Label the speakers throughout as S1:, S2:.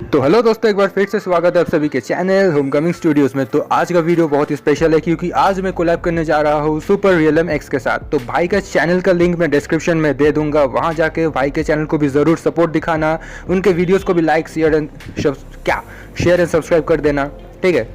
S1: तो हेलो दोस्तों, एक बार फिर से स्वागत है आप सभी के चैनल होमकमिंग स्टूडियोज़ में। तो आज का वीडियो बहुत ही स्पेशल है क्योंकि आज मैं कोलैब करने जा रहा हूँ सुपर रियलम एक्स के साथ। तो भाई का चैनल का लिंक मैं डिस्क्रिप्शन में दे दूंगा, वहाँ जाके भाई के चैनल को भी ज़रूर सपोर्ट दिखाना, उनके वीडियोज़ को भी लाइक शेयर एंड सब्सक्राइब कर देना, ठीक है।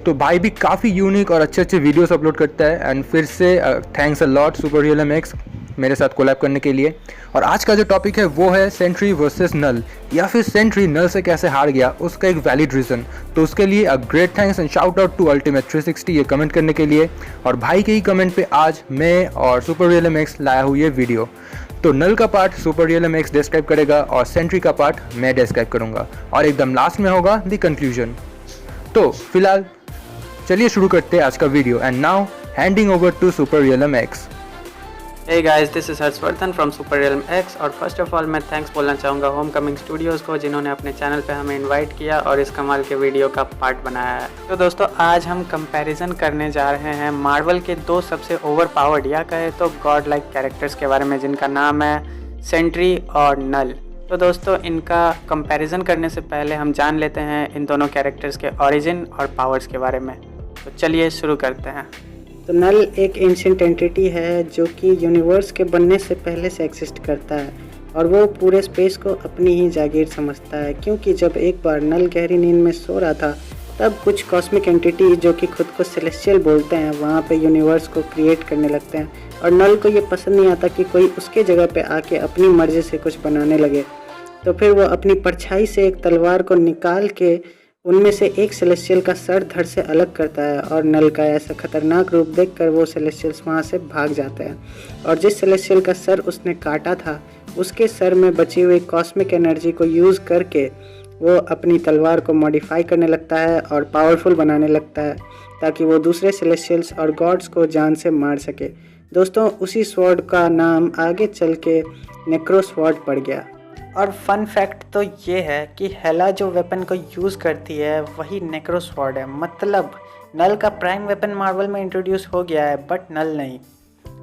S1: तो भाई भी काफ़ी यूनिक और अच्छे अच्छे वीडियोस अपलोड करता है। एंड फिर से thanks a lot super Realm x मेरे साथ कोलैब करने के लिए। और आज का जो टॉपिक है वो है सेंट्री वर्सेस नल, या फिर सेंट्री नल से कैसे हार गया, उसका एक वैलिड रीज़न। तो उसके लिए a great thanks and shout out to ultimate 360 ये कमेंट करने के लिए। और भाई के ही कमेंट पे आज मैं और सुपर रियलम एक्स लाया हूँ ये वीडियो। तो नल का part super Realm x describe करेगा और सेंट्री का पार्ट मैं डिस्क्राइब करूँगा, और एकदम लास्ट में होगा द कंक्लूजन। तो फिलहाल चलिए शुरू करते हैं आज का video. And now handing over to Super Realm X.
S2: Hey guys, this is Harshvardhan from Super Realm X. और फर्स्ट ऑफ ऑल मैं थैंक्स बोलना चाहूँगा होमकमिंग स्टूडियोज़ को, जिन्होंने अपने चैनल पे हमें इनवाइट किया और इस कमाल के वीडियो का पार्ट बनाया है। तो दोस्तों, आज हम कंपैरिजन करने जा रहे हैं मार्वल के दो सबसे ओवर पावर्ड या कहे तो गॉड लाइक कैरेक्टर्स के बारे में, जिनका नाम है सेंट्री और नल। तो दोस्तों, इनका कंपैरिजन करने से पहले हम जान लेते हैं इन दोनों कैरेक्टर्स के ओरिजिन और पावर्स के बारे में। तो चलिए शुरू करते हैं।
S3: तो नल एक एंशिएंट एंटिटी है जो कि यूनिवर्स के बनने से पहले से एक्सिस्ट करता है, और वो पूरे स्पेस को अपनी ही जागीर समझता है। क्योंकि जब एक बार नल गहरी नींद में सो रहा था, तब कुछ कॉस्मिक एंटिटी जो कि खुद को सेलेस्टियल बोलते हैं, वहाँ पे यूनिवर्स को क्रिएट करने लगते हैं। और नल को ये पसंद नहीं आता कि कोई उसके जगह पे आके अपनी मर्जी से कुछ बनाने लगे। तो फिर वो अपनी परछाई से एक तलवार को निकाल के उनमें से एक सेलेस्टियल का सर धड़ से अलग करता है, और नल का ऐसा खतरनाक रूप देखकर वो सेलेस्टियल्स वहाँ से भाग जाते हैं। और जिस सेलेस्टियल का सर उसने काटा था, उसके सर में बची हुई कॉस्मिक एनर्जी को यूज़ करके वो अपनी तलवार को मॉडिफाई करने लगता है और पावरफुल बनाने लगता है, ताकि वो दूसरे सेलेस्टियल्स और गॉड्स को जान से मार सके। दोस्तों, उसी स्वॉर्ड का नाम आगे चल के नेक्रो स्वॉर्ड पड़ गया। और फन फैक्ट तो ये है कि हेला जो वेपन को यूज़ करती है वही नेक्रो स्वॉर्ड है। मतलब नल का प्राइम वेपन मार्वल में इंट्रोड्यूस हो गया है, बट नल नहीं।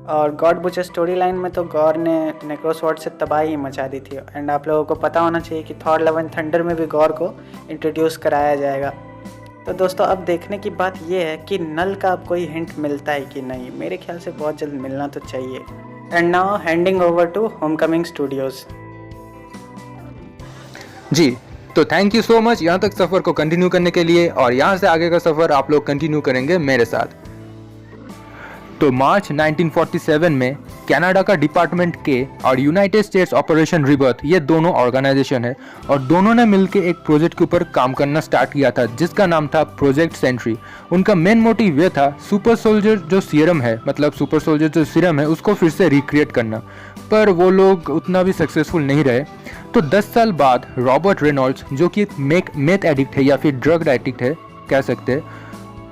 S3: और गॉड बुचर स्टोरी लाइन में तो गॉर ने नेक्रो स्वॉर्ड से तबाही मचा दी थी। एंड आप लोगों को पता होना चाहिए कि थॉर लव एंड थंडर में भी गॉर को इंट्रोड्यूस कराया जाएगा। तो दोस्तों, अब देखने की बात यह है कि नल का अब कोई हिंट मिलता है कि नहीं। मेरे ख्याल से बहुत जल्द मिलना तो चाहिए। And now handing over to Homecoming studios.
S1: जी, तो थैंक यू सो मच यहाँ तक सफ़र को कंटिन्यू करने के लिए, और यहाँ से आगे का सफ़र आप लोग कंटिन्यू करेंगे मेरे साथ। तो मार्च 1947 में कनाडा का डिपार्टमेंट के और यूनाइटेड स्टेट्स ऑपरेशन रिबर्थ, ये दोनों ऑर्गेनाइजेशन है, और दोनों ने मिलकर एक प्रोजेक्ट के ऊपर काम करना स्टार्ट किया था, जिसका नाम था प्रोजेक्ट सेंट्री। उनका मेन मोटिव ये था सुपर सोल्जर जो सीरम है, मतलब सुपर सोल्जर जो सीरम है, उसको फिर से रिक्रिएट करना। पर वो लोग उतना भी सक्सेसफुल नहीं रहे। तो 10 साल बाद रॉबर्ट रेनॉल्ड्स, जो कि मेथ एडिक्ट है या फिर ड्रग एडिक्ट है कह सकते हैं,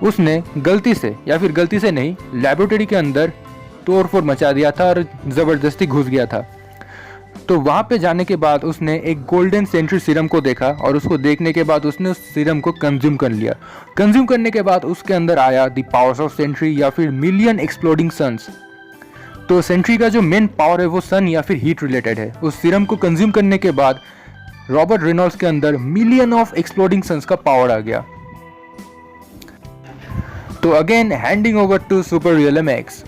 S1: उसने गलती से या फिर गलती से नहीं, लैबोरेटरी के अंदर तोड़फोड़ मचा दिया था और ज़बरदस्ती घुस गया था। तो वहाँ पे जाने के बाद उसने एक गोल्डन सेंट्री सीरम को देखा, और उसको देखने के बाद उसने उस सीरम को कंज्यूम कर लिया। कंज्यूम करने के बाद उसके अंदर आया द पावर्स ऑफ सेंट्री या फिर मिलियन एक्सप्लोडिंग सन्स। तो सेंट्री का जो मेन पावर है वो सन या फिर हीट रिलेटेड है। उस सीरम को कंज्यूम करने के बाद रॉबर्ट रेनॉल्ड्स के अंदर मिलियन ऑफ एक्सप्लोडिंग सन्स का पावर आ गया। तो again handing over to Super Realm X.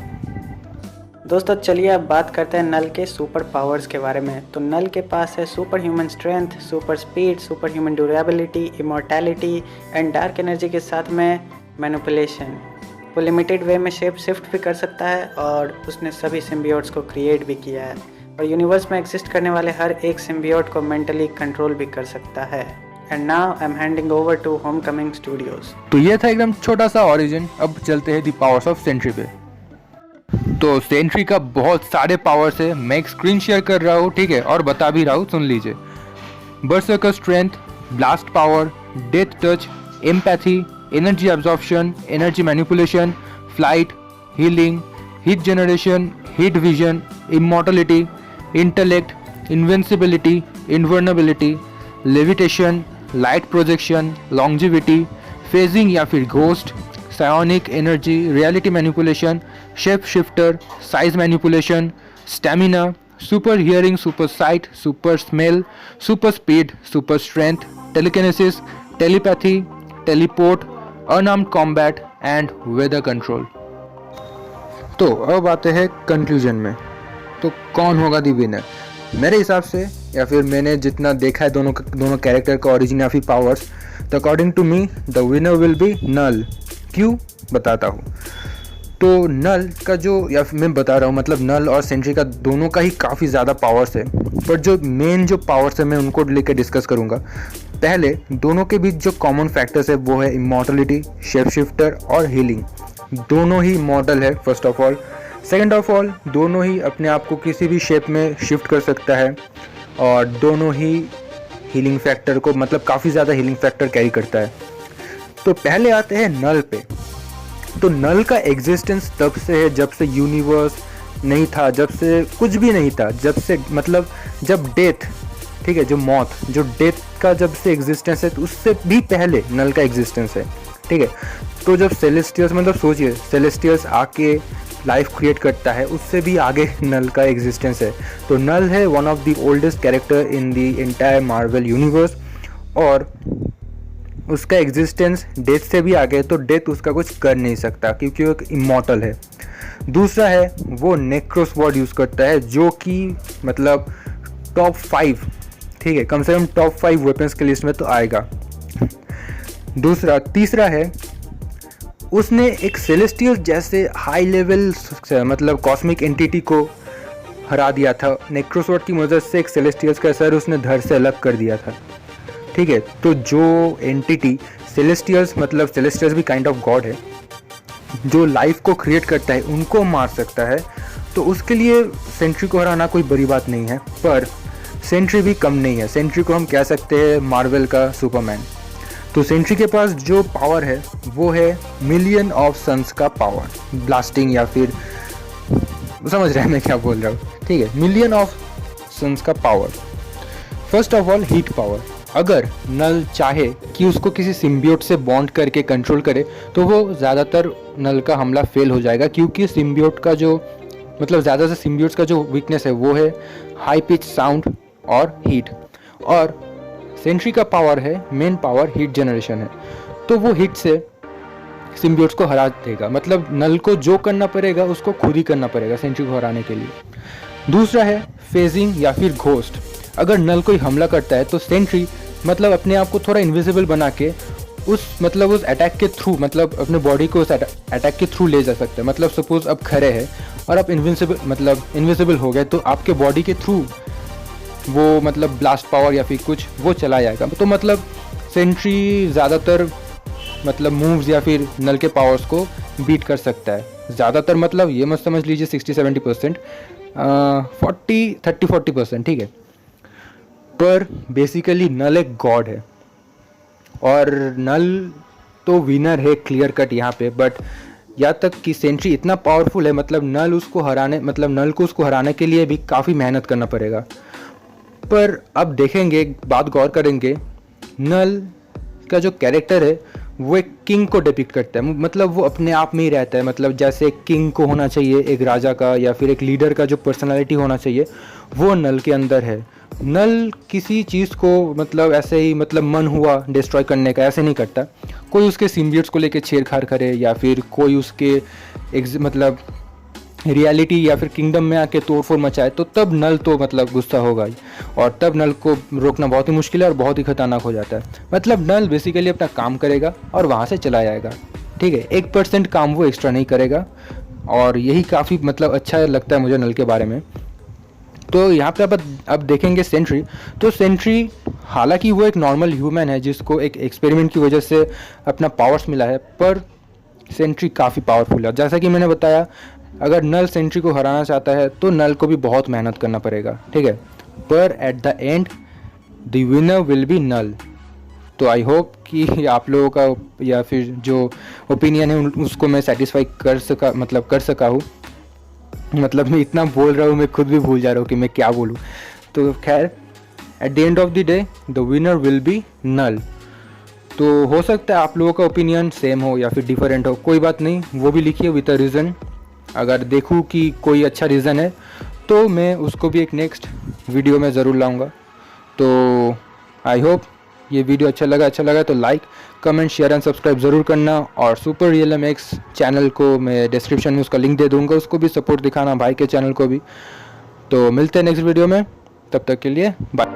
S3: दोस्तों, चलिए अब बात करते हैं नल के सुपर पावर्स के बारे में। तो नल के पास है super human strength, super speed, super human durability, immortality and dark energy के साथ में मैनिपुलेशन। वो लिमिटेड वे में शेप शिफ्ट भी कर सकता है, और उसने सभी सिम्बियोट्स को क्रिएट भी किया है, और यूनिवर्स में एग्जिस्ट करने वाले हर एक सिम्बियोट को मेंटली कंट्रोल भी कर सकता है। And now I am handing over to Homecoming Studios.
S1: तो ये था एकदम छोटा सा ओरिजिन। अब चलते हैं द पावर्स ऑफ सेंट्री पे। तो सेंट्री का बहुत सारे पावर्स है, मैं एक स्क्रीन शेयर कर रहा हूँ, ठीक है, और बता भी रहा हूँ, सुन लीजिए। Berserker strength, blast power, death touch, empathy, energy absorption, energy manipulation, flight, healing, heat generation, heat vision, immortality, intellect, invincibility, invulnerability, levitation, light projection, longevity, phasing या फिर ghost, psionic energy, reality manipulation, shape shifter, size manipulation, stamina, super hearing, super sight, super smell, super speed, super strength, telekinesis, telepathy, teleport, unarmed combat and weather control. तो अब आते हैं conclusion में। तो कौन होगा दी विनर? मेरे हिसाब से, या फिर मैंने जितना देखा है दोनों कैरेक्टर का ओरिजिन या फिर पावर्स, तो according to me the winner will be null. क्यों, बताता हूँ। तो नल का जो, या फिर मैं बता रहा हूँ, मतलब नल और सेंट्री का दोनों का ही काफ़ी ज़्यादा पावर्स है, पर जो मेन जो पावर्स है मैं उनको लेकर डिस्कस करूँगा। पहले दोनों के बीच जो कॉमन फैक्टर्स है वो है इमॉर्टलिटी, शेप शिफ्टर और हीलिंग। दोनों ही इमॉर्टल है first of all. Second of all, दोनों ही अपने आप को किसी भी शेप में शिफ्ट कर सकता है, और दोनों ही हीलिंग फैक्टर को, मतलब काफ़ी ज़्यादा हीलिंग फैक्टर कैरी करता है। तो पहले आते हैं नल पे। तो नल का एग्जिस्टेंस तब से है जब से यूनिवर्स नहीं था, जब से कुछ भी नहीं था, जब से मतलब जब डेथ, ठीक है, जो मौत, जो डेथ का जब से एग्जिस्टेंस है, तो उससे भी पहले नल का एग्जिस्टेंस है, ठीक है। तो जब सेलेस्टियल्स, मतलब सोचिए सेलेस्टियल्स आके लाइफ क्रिएट करता है, उससे भी आगे नल का एग्जिस्टेंस है। तो नल है one of the oldest character in the entire Marvel universe, और उसका एग्जिस्टेंस डेथ से भी आगे है, तो डेथ उसका कुछ कर नहीं सकता क्योंकि वो एक इमॉर्टल है। दूसरा है वो नेक्रोस वर्ड यूज़ करता है, जो कि मतलब टॉप 5, ठीक है, कम से कम टॉप 5 वेपन्स के लिस्ट में तो आएगा। तीसरा है उसने एक सेलेस्टियल जैसे हाई लेवल मतलब कॉस्मिक एंटिटी को हरा दिया था। नेक्रोस वर्ड की मदद से एक सेलेस्टियल्स का सर उसने धड़ से अलग कर दिया था, ठीक है। तो जो एंटिटी सेलेस्टियल्स, मतलब सेलेस्टियल्स भी काइंड ऑफ गॉड है, जो लाइफ को क्रिएट करता है, उनको मार सकता है। तो उसके लिए सेंट्री को हराना कोई बड़ी बात नहीं है, पर सेंट्री भी कम नहीं है। सेंट्री को हम कह सकते हैं मार्वल का सुपरमैन। तो सेंट्री के पास जो पावर है वो है मिलियन ऑफ सन्स का पावर, ब्लास्टिंग, या फिर समझ रहे हैं मैं क्या बोल रहा हूँ, ठीक है, मिलियन ऑफ सन्स का power. First of all heat power. अगर नल चाहे कि उसको किसी सिम्बियोट से बॉन्ड करके कंट्रोल करे, तो वो ज़्यादातर नल का हमला फेल हो जाएगा, क्योंकि सिम्बियोट का जो, मतलब ज़्यादा से सिम्बियोट्स का जो वीकनेस है वो है हाई पिच साउंड और हीट। और सेंट्री का पावर है, मेन पावर हीट जनरेशन है, तो वो हीट से सिम्बियोट्स को हरा देगा। मतलब नल को जो करना पड़ेगा उसको खुद ही करना पड़ेगा सेंट्री को हराने के लिए। दूसरा है फेजिंग या फिर घोस्ट। अगर नल कोई हमला करता है तो सेंट्री मतलब अपने आप को थोड़ा इनविजिबल बना के उस अटैक के थ्रू, मतलब अपने बॉडी को उस अटैक के थ्रू ले जा सकते हैं। मतलब सपोज अब खड़े हैं और आप इनविजिबल हो गए, तो आपके बॉडी के थ्रू वो मतलब ब्लास्ट पावर या फिर कुछ वो चला जाएगा। तो मतलब सेंट्री ज़्यादातर मतलब मूव्स या फिर नल के पावर्स को बीट कर सकता है। ज़्यादातर मतलब ये मत समझ लीजिए 60-70%, 30-40%, ठीक है। पर बेसिकली नल एक गॉड है, और नल तो विनर है क्लियर कट यहाँ पे। बट यहाँ तक कि सेंट्री इतना पावरफुल है, मतलब नल को उसको हराने के लिए भी काफ़ी मेहनत करना पड़ेगा। पर अब देखेंगे, बात गौर करेंगे, नल का जो कैरेक्टर है वो एक किंग को डिपिक्ट करता है। मतलब वो अपने आप में ही रहता है, मतलब जैसे एक किंग को होना चाहिए, एक राजा का या फिर एक लीडर का जो पर्सनालिटी होना चाहिए, वो नल के अंदर है। नल किसी चीज़ को मतलब ऐसे ही मतलब मन हुआ डिस्ट्रॉय करने का ऐसे नहीं करता। कोई उसके सिम्बियोट्स को लेके छेड़छाड़ करे, या फिर कोई उसके मतलब रियलिटी या फिर किंगडम में आके तोड़फोड़ मचाए, तो तब नल तो मतलब गुस्सा होगा ही, और तब नल को रोकना बहुत ही मुश्किल है और बहुत ही खतरनाक हो जाता है। मतलब नल बेसिकली अपना काम करेगा और वहाँ से चला जाएगा, ठीक है। 1% काम वो एक्स्ट्रा नहीं करेगा, और यही काफ़ी मतलब अच्छा लगता है मुझे नल के बारे में। तो यहाँ पे अब देखेंगे सेंट्री। तो सेंट्री हालांकि वो एक नॉर्मल ह्यूमन है जिसको एक एक्सपेरिमेंट की वजह से अपना पावर्स मिला है, पर सेंट्री काफ़ी पावरफुल है। जैसा कि मैंने बताया, अगर नल सेंट्री को हराना चाहता है तो नल को भी बहुत मेहनत करना पड़ेगा, ठीक है। पर at the end the winner will be null. तो आई होप कि आप लोगों का या फिर जो ओपिनियन है उसको मैं सेटिस्फाई कर सका हूँ। मतलब मैं इतना बोल रहा हूँ, मैं खुद भी भूल जा रहा हूँ कि मैं क्या बोलूँ। तो खैर, at the end of the day the winner will be null. तो हो सकता है आप लोगों का ओपिनियन सेम हो या फिर डिफरेंट हो, कोई बात नहीं, वो भी लिखिए विद अ रीज़न। अगर देखूँ कि कोई अच्छा रीज़न है तो मैं उसको भी एक नेक्स्ट वीडियो में ज़रूर लाऊंगा। तो आई होप ये वीडियो अच्छा लगा तो like comment share and subscribe ज़रूर करना। और सुपर रियल MX चैनल को मैं डिस्क्रिप्शन में उसका लिंक दे दूँगा, उसको भी सपोर्ट दिखाना, भाई के चैनल को भी। तो मिलते हैं नेक्स्ट वीडियो में, तब तक के लिए बाय।